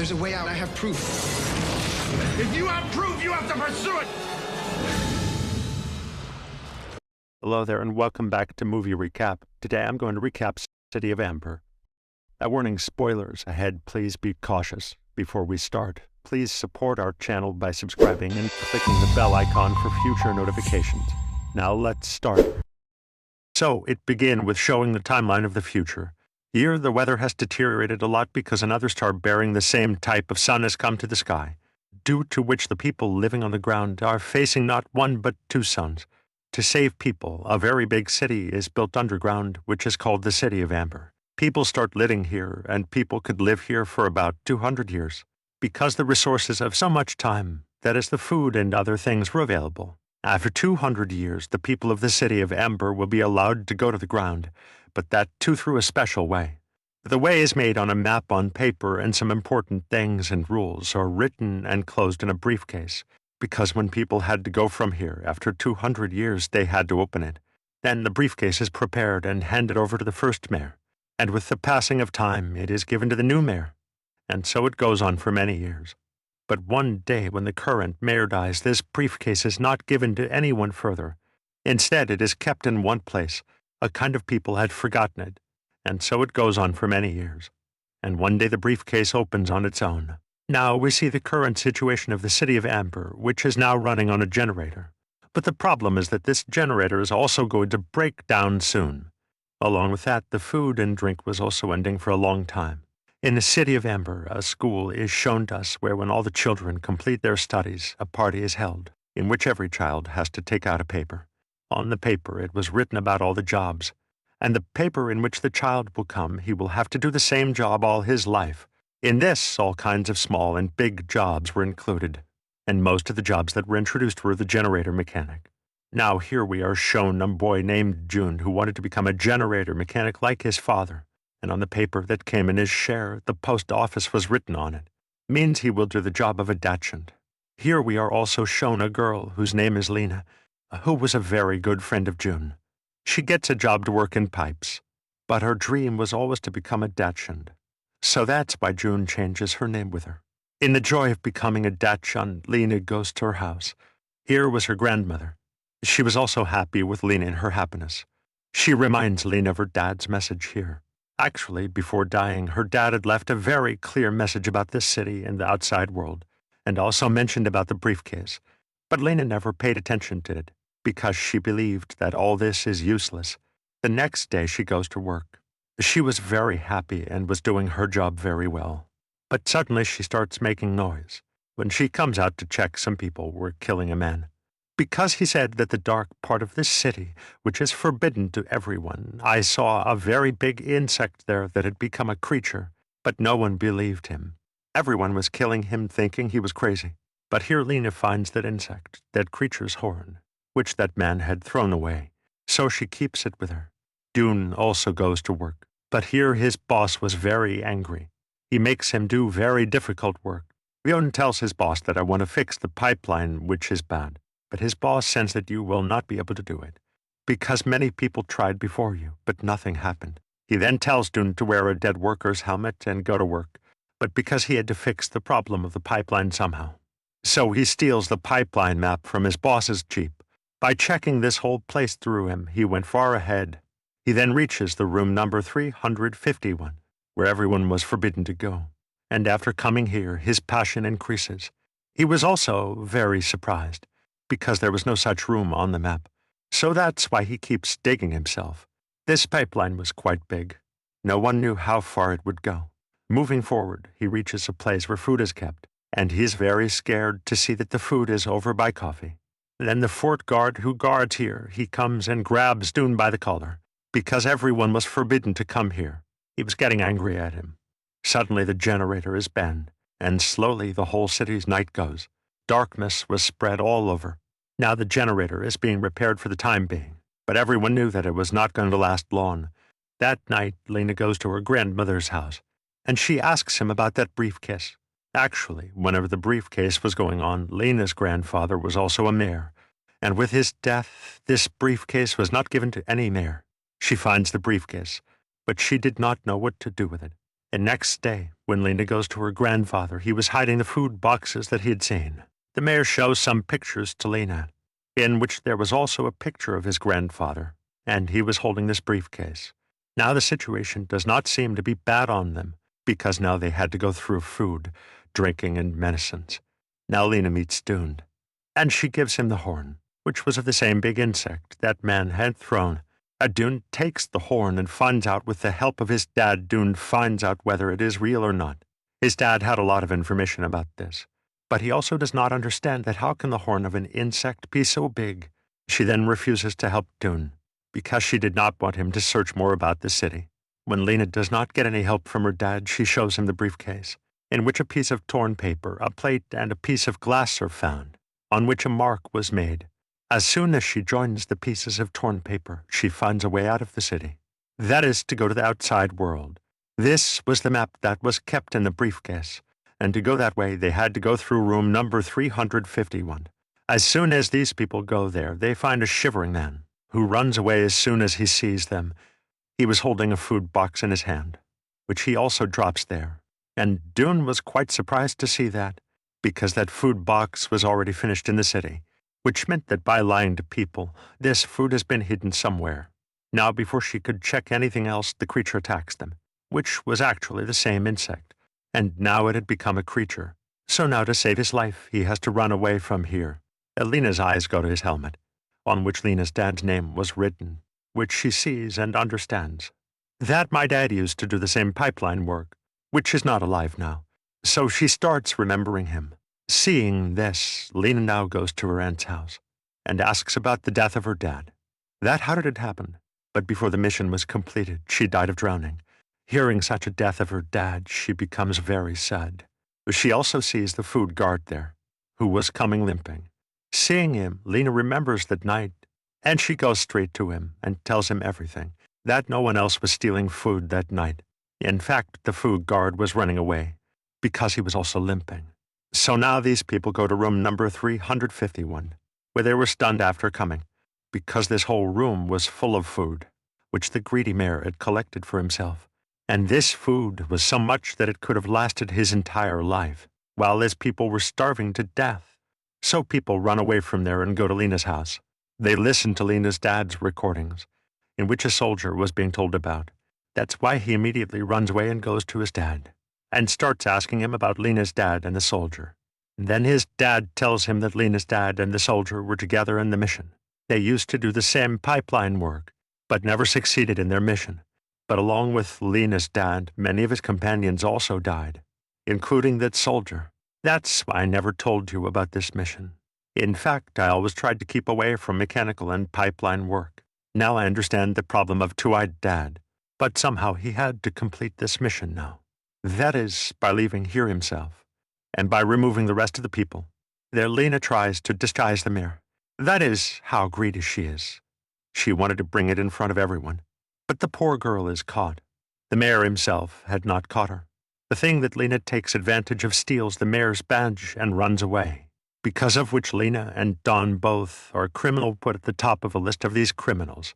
There's a way out. I have proof. If you have proof, you have to pursue it! Hello there, and welcome back to Movie Recap. Today I'm going to recap City of Ember. A warning, spoilers ahead. Please be cautious. Before we start, please support our channel by subscribing and clicking the bell icon for future notifications. Now let's start. So, it began with showing the timeline of the future. Here, the weather has deteriorated a lot because another star bearing the same type of sun has come to the sky, due to which the people living on the ground are facing not one but two suns. To save people, a very big city is built underground, which is called the City of Ember. People start living here, and people could live here for about 200 years. Because the resources of so much time, that is the food and other things, were available. After 200 years, the people of the City of Ember will be allowed to go to the ground, but that too through a special way. The way is made on a map on paper, and some important things and rules are written and closed in a briefcase, because when people had to go from here after 200 years, they had to open it. Then the briefcase is prepared and handed over to the first mayor, and with the passing of time, it is given to the new mayor. And so it goes on for many years. But one day when the current mayor dies, this briefcase is not given to anyone further. Instead, it is kept in one place. A kind of people had forgotten it, and so it goes on for many years. And one day the briefcase opens on its own. Now we see the current situation of the City of Ember, which is now running on a generator. But the problem is that this generator is also going to break down soon. Along with that, the food and drink was also ending for a long time. In the City of Ember, a school is shown to us where when all the children complete their studies, a party is held, in which every child has to take out a paper. On the paper it was written about all the jobs, and the paper in which the child will come, he will have to do the same job all his life. In this, all kinds of small and big jobs were included, and most of the jobs that were introduced were the generator mechanic. Now here we are shown a boy named June who wanted to become a generator mechanic like his father, and on the paper that came in his share, the post office was written on it. Means he will do the job of a dachshund. Here we are also shown a girl whose name is Lena, who was a very good friend of June. She gets a job to work in pipes, but her dream was always to become a dachshund. So that's why June changes her name with her. In the joy of becoming a dachshund, Lena goes to her house. Here was her grandmother. She was also happy with Lena in her happiness. She reminds Lena of her dad's message here. Actually, before dying, her dad had left a very clear message about this city and the outside world, and also mentioned about the briefcase. But Lena never paid attention to it, because she believed that all this is useless. The next day she goes to work. She was very happy and was doing her job very well. But suddenly she starts making noise. When she comes out to check, some people were killing a man. Because he said that the dark part of this city, which is forbidden to everyone, I saw a very big insect there that had become a creature, but no one believed him. Everyone was killing him thinking he was crazy. But here Lena finds that insect, that creature's horn, which that man had thrown away. So she keeps it with her. June also goes to work, but here his boss was very angry. He makes him do very difficult work. June tells his boss that I want to fix the pipeline, which is bad. But his boss says that you will not be able to do it, because many people tried before you, but nothing happened. He then tells June to wear a dead worker's helmet and go to work, but because he had to fix the problem of the pipeline somehow. So he steals the pipeline map from his boss's jeep. By checking this whole place through him, he went far ahead. He then reaches the room number 351, where everyone was forbidden to go. And after coming here, his passion increases. He was also very surprised, because there was no such room on the map. So that's why he keeps digging himself. This pipeline was quite big. No one knew how far it would go. Moving forward, he reaches a place where food is kept, and he is very scared to see that the food is over by coffee. Then the fort guard who guards here, he comes and grabs June by the collar, because everyone was forbidden to come here. He was getting angry at him. Suddenly the generator is banned, and slowly the whole city's night goes. Darkness was spread all over. Now the generator is being repaired for the time being, but everyone knew that it was not going to last long. That night, Lena goes to her grandmother's house, and she asks him about that briefcase. Actually, whenever the briefcase was going on, Lena's grandfather was also a mayor, and with his death, this briefcase was not given to any mayor. She finds the briefcase, but she did not know what to do with it. And next day, when Lena goes to her grandfather, he was hiding the food boxes that he had seen. The mayor shows some pictures to Lena, in which there was also a picture of his grandfather, and he was holding this briefcase. Now the situation does not seem to be bad on them, because now they had to go through food, drinking, and medicines. Now Lena meets Dune, and she gives him the horn, which was of the same big insect that man had thrown. Dune takes the horn and finds out with the help of his dad. Dune finds out whether it is real or not. His dad had a lot of information about this, but he also does not understand that how can the horn of an insect be so big? She then refuses to help Dune, because she did not want him to search more about the city. When Lena does not get any help from her dad, she shows him the briefcase, in which a piece of torn paper, a plate, and a piece of glass are found, on which a mark was made. As soon as she joins the pieces of torn paper, she finds a way out of the city. That is to go to the outside world. This was the map that was kept in the briefcase, and to go that way they had to go through room number 351. As soon as these people go there, they find a shivering man, who runs away as soon as he sees them. He was holding a food box in his hand, which he also drops there, and Dune was quite surprised to see that, because that food box was already finished in the city, which meant that by lying to people, this food has been hidden somewhere. Now, before she could check anything else, the creature attacks them, which was actually the same insect, and now it had become a creature. So now, to save his life, he has to run away from here. Lena's eyes go to his helmet, on which Lena's dad's name was written, which she sees and understands. That my dad used to do the same pipeline work, which is not alive now. So she starts remembering him. Seeing this, Lena now goes to her aunt's house and asks about the death of her dad. How did it happen? But before the mission was completed, she died of drowning. Hearing such a death of her dad, she becomes very sad. She also sees the food guard there, who was coming limping. Seeing him, Lena remembers that night, and she goes straight to him and tells him everything, that no one else was stealing food that night. In fact, the food guard was running away, because he was also limping. So now these people go to room number 351, where they were stunned after coming, because this whole room was full of food, which the greedy mayor had collected for himself. And this food was so much that it could have lasted his entire life, while his people were starving to death. So people run away from there and go to Lena's house. They listen to Lena's dad's recordings, in which a soldier was being told about. That's why he immediately runs away and goes to his dad, and starts asking him about Lena's dad and the soldier. And then his dad tells him that Lena's dad and the soldier were together in the mission. They used to do the same pipeline work, but never succeeded in their mission. But along with Lena's dad, many of his companions also died, including that soldier. That's why I never told you about this mission. In fact, I always tried to keep away from mechanical and pipeline work. Now I understand the problem of Two-Eyed Dad, but somehow he had to complete this mission now. That is, by leaving here himself, and by removing the rest of the people. There Lena tries to disguise the mirror. That is how greedy she is. She wanted to bring it in front of everyone. But the poor girl is caught. The mayor himself had not caught her. The thing that Lena takes advantage of steals the mayor's badge and runs away, because of which Lena and Don both are criminal put at the top of a list of these criminals.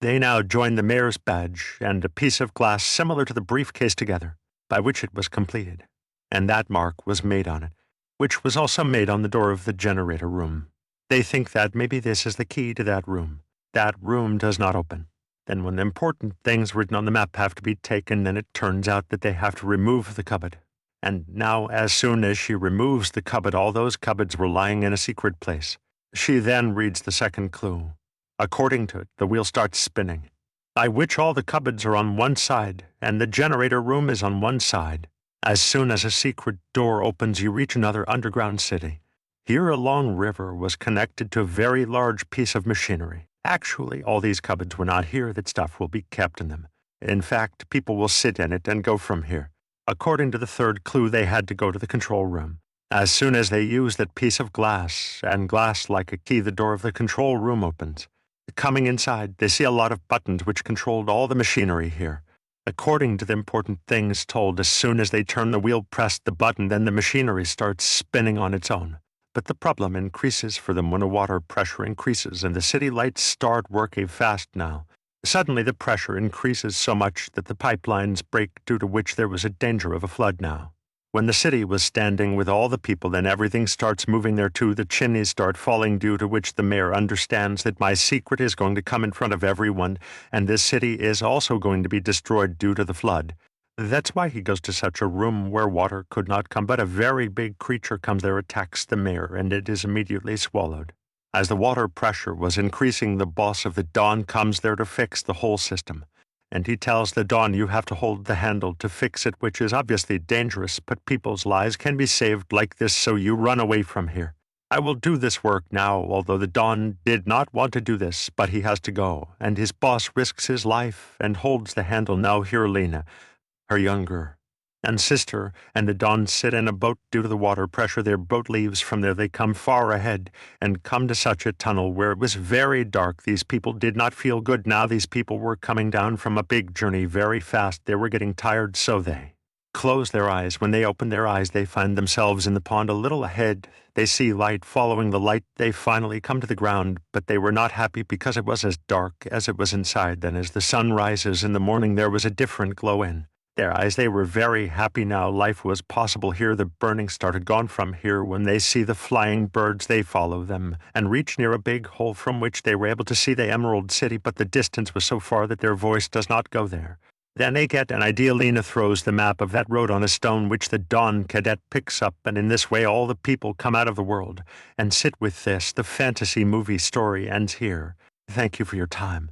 They now join the mayor's badge and a piece of glass similar to the briefcase together, by which it was completed, and that mark was made on it, which was also made on the door of the generator room. They think that maybe this is the key to that room. That room does not open. Then when the important things written on the map have to be taken, then it turns out that they have to remove the cupboard. And now, as soon as she removes the cupboard, all those cupboards were lying in a secret place. She then reads the second clue. According to it, the wheel starts spinning, by which all the cupboards are on one side, and the generator room is on one side. As soon as a secret door opens, you reach another underground city. Here a long river was connected to a very large piece of machinery. Actually, all these cupboards were not here that stuff will be kept in them. In fact, people will sit in it and go from here. According to the third clue, they had to go to the control room. As soon as they use that piece of glass, and glass like a key, the door of the control room opens. Coming inside, they see a lot of buttons which controlled all the machinery here. According to the important things told, as soon as they turn the wheel, press the button, then the machinery starts spinning on its own. But the problem increases for them when the water pressure increases, and the city lights start working fast now. Suddenly the pressure increases so much that the pipelines break, due to which there was a danger of a flood now. When the city was standing with all the people, then everything starts moving there too. The chimneys start falling, due to which the mayor understands that my secret is going to come in front of everyone, and this city is also going to be destroyed due to the flood. That's why he goes to such a room where water could not come, but a very big creature comes there, attacks the mayor, and it is immediately swallowed. As the water pressure was increasing, the boss of the Dawn comes there to fix the whole system. And he tells the Dawn, you have to hold the handle to fix it, which is obviously dangerous, but people's lives can be saved like this, so you run away from here. I will do this work now, although the Dawn did not want to do this, but he has to go, and his boss risks his life and holds the handle. Now here Lena, her younger and sister, and the Dawn sit in a boat due to the water pressure. Their boat leaves from there. They come far ahead and come to such a tunnel where it was very dark. These people did not feel good now. These people were coming down from a big journey very fast. They were getting tired, so they close their eyes. When they open their eyes, they find themselves in the pond. A little ahead, they see light. Following the light, they finally come to the ground, but they were not happy because it was as dark as it was inside. Then as the sun rises in the morning, there was a different glow in their eyes. They were very happy now. Life was possible here. The burning started gone from here. When they see the flying birds, they follow them and reach near a big hole from which they were able to see the Emerald City, but the distance was so far that their voice does not go there. Then they get an idea. Lena throws the map of that road on a stone, which the Dawn cadet picks up, and in this way all the people come out of the world and sit with this. The fantasy movie story ends here. Thank you for your time.